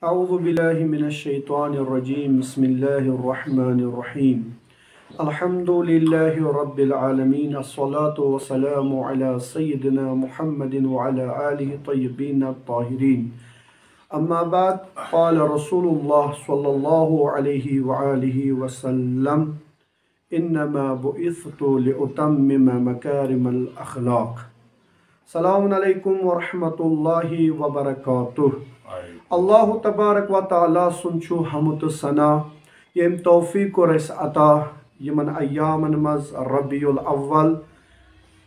अऊज़ु बिल्लाहि मिनश्शैतानिर्रजीम बिस्मिल्लाहिर्रहमानिर्रहीम अल्हम्दुलिल्लाहि रब्बिल आलमीन अस्सलातु वस्सलामु अला सय्यिदिना मुहम्मदिन व अला आलिहि तय्यबीन अत्ताहिरीन अम्मा बाद क़ाल रसूलुल्लाह सल्लल्लाहु अलैहि व आलिहि वसल्लम इन्नमा बुइस्तु लिउतम्मिम मकारिमल अखलाक। सलामुन अलैकुम व रहमतुल्लाहि व बरकातुह। अल्लाह तबारक व तआला सुनछु हमद सना यम तौफीक कोर अता यमन अय्यामन मज रबीउल अव्वल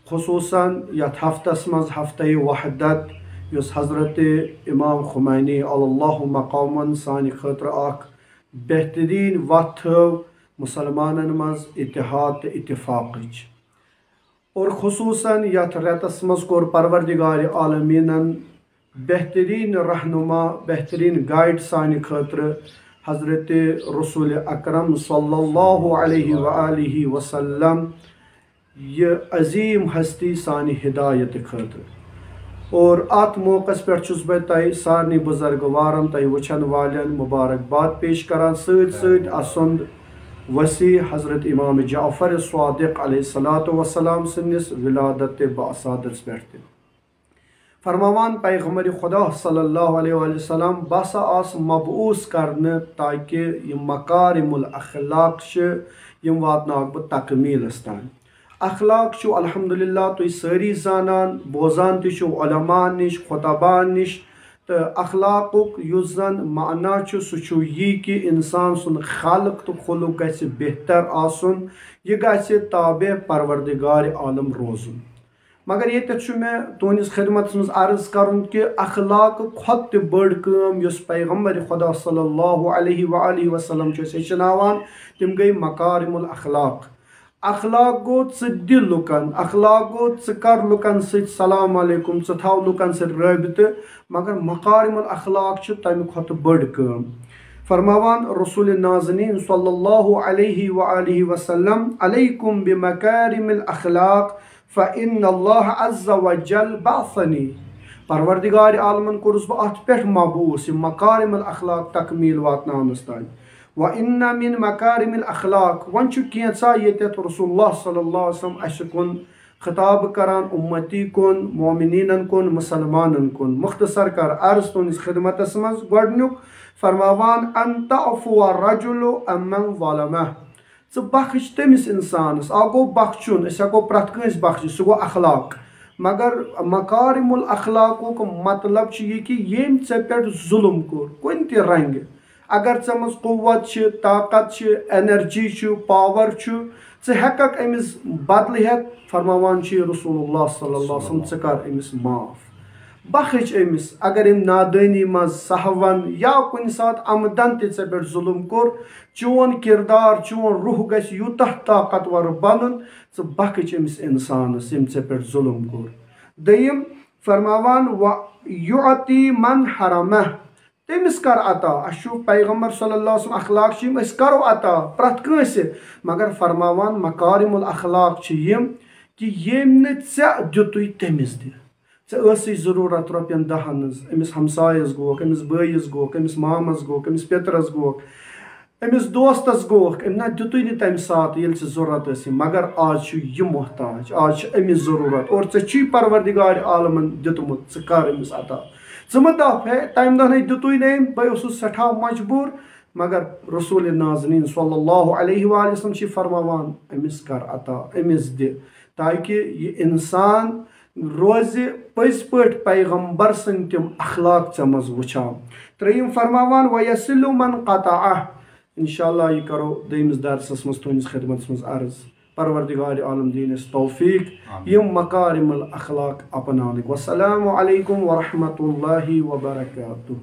खुसूसन यथ हफ्तस मज हफ्ते वहदत युस हजरत इमाम खुमैनी अलल्लाहु मकामन सानि खतर अख बेहतरीन वथ मुसलमानन मज इत्तेहाद इत्तिफाक़ और खुसूसन यथ रेतस मज कोर परवरदिगार आलमीनन बेहतरीन रहनुमा बेहतरीन गाइड सानि खतर हजरत रसूल अकरम सल्लल्लाहु अलैहि व आलिहि वसल्लम ये अजीम हस्ती सानि हिदायत खतर। और अत मौकस पे बह तय सारे बुजुर्गवारन तय वचन वालन मुबारकबाद पेश करान सत असुंद वसी हजरत इमाम जाफर स्वादिक अलैहिस्सलातु वस्सलाम सन्निस विलादत बासादस पे फरमावान पैगम्बर खुदा सल्लल्लाहु अलैहि वसल्लम बसा आस मबूस करने ताकि यम मकारिमुल अखलाक यम वातनाक बह तकमीलस तान। अखलाक अल्हम्दुलिल्लाह तुम सारी जानान बोजान तु उलमा निश खुतबान निश तो अखलाकुक युस जन माना सह यी कि इंसान सुन खल्क तो खुलुक गि बेहतर आसुन यह गि ताबे परवरदिगार आलम रोजुन। मगर ये मे तुहस खिदमत मज अर्ज करुन कि अखलाक खुद बड़ कम युस पैगम्बर खुदा सल्लल्लाहु अलैहि व आलिहि वसल्लम हेचनावान तिम गई मकारिमुल अखलाक। अखलाक गो दि लुकन, अखलाक गो कर लुकन सलाम अलैकुम थाव लुकन रबित, मगर मकारिमुल अखलाक तम खुद बड़ कम। फरमावान रसूल नाज़नीन सल्लल्लाहु अलैहि व आलिहि वसल्लम अलैकुम बिमकारिमिल अखलाक फ़इन्नल्लाह अज़्ज़ व जल बअसनी। परवरदिगार आलमन कोरुस बह अत पे मबूस मकारिमुल अखलाक तकमील वातनावनस तान। व इन्ना मिन मकारिमिल अखलाक वन कैसा ये रसूलुल्लाह सल्लल्लाहु अलैहि वसल्लम अस कुन खिताब करान उम्मती कुन मोमिनीन कुन मुसलमानन कुन। मुख्तसर कर अर्ज तुहस खिदमतस मज गोडनुक फरमावान अंता अफुआ रजुलु अम्मन ज़लमह बख्श तमिस इंसानस आ गो बख्शुन हको प्रत कंस बख्श सह गो अखलाक। मगर मकारिमुल अखलाकुक मतलब यह कि येम ऐ पे जुल्म कोर कुन ति रंग अगर ऐ मज कुव्वत ताकत एनर्जी पावर े हेकक अमिस बदल हेत फरमावान रसूलुल्लाह सल्लल्लाहु अलैहि वसल्लम कर अमिस माफ बख्श अमिस अगर अम नादानी मज सहवन या कुन सात आमदन ते पे जुल्म कोर चोन किरदार चोन रूह गस यूतः ताकतवर बनन बख्श अमिस इंसानस यम ऐ पे जुल्म कोर। दयिम फरमावान व युअती मन हरमह तमिस कर अता अशु पैगम्बर सल्लल्लाहु अलैहि वसल्लम अखलाक करो अता प्रत कंस, मगर फरमावान मकारिमुल अखलाक यम कि येम न दुतुय तमिस दि जरूरत रुपयन दहन अमिस हमसायस गोक अमिस बयस gawk Amish मामस gawk Amish पेतरस gawk Amish दोस्तस gawk ना दुतुय न तम सात ये जरूरत मगर आज यह मोहताज आज अमिस जरूरत और ऐ परवरदिगार आलमन दितमुत कर अमिस अता मत तम दह दुतुय न बह सठा मजबूर, मगर रसूल नाज़नीन सल्लल्लाहु अलैहि वसल्लम फरमावान अमिस कर अता अमिस दि ताकि यह इंसान रोज पज पे पैगम्बर सन तम अखलाक मज वुचान। त्रीम फरमावान वयसिलु मन क़तअह। इंशाअल्लाह यह करो दयमिस दरसस मज तुहस खिदमत मज अर्ज परवरदिगार आलम दीनस तौफीक यम मकारिमुल अखलाक अपनाने। वस्सलामु अलैकुम व रहमतुल्लाहि व बरकातुहू।